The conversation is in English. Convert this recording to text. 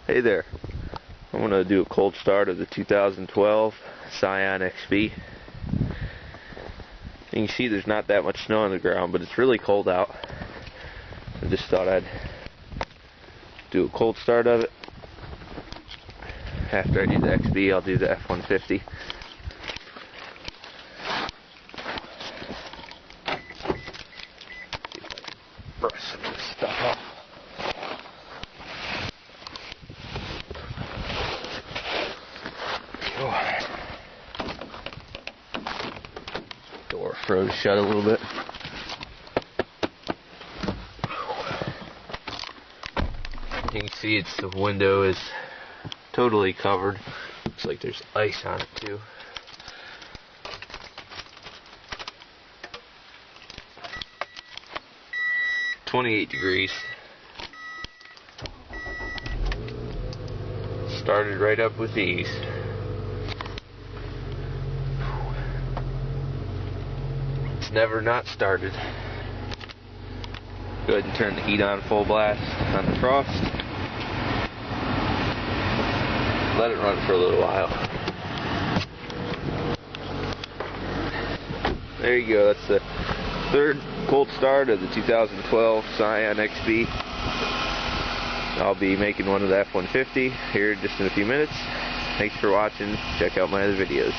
Hey there, I'm going to do a cold start of the 2012 Scion XB. You can see there's not that much snow on the ground, but it's really cold out. I just thought I'd do a cold start of it. After I do the XB, I'll do the F-150. Brush some of this stuff off. Door froze shut a little bit. You can see the window is totally covered. Looks like there's ice on it too. "28 degrees. Started right up with ease. It's never not started. Go ahead and turn the heat on full blast on the frost. Let it run for a little while. There you go. That's the third cold start of the 2012 Scion XB. I'll be making one of the F-150 here just in a few minutes. Thanks for watching. Check out my other videos.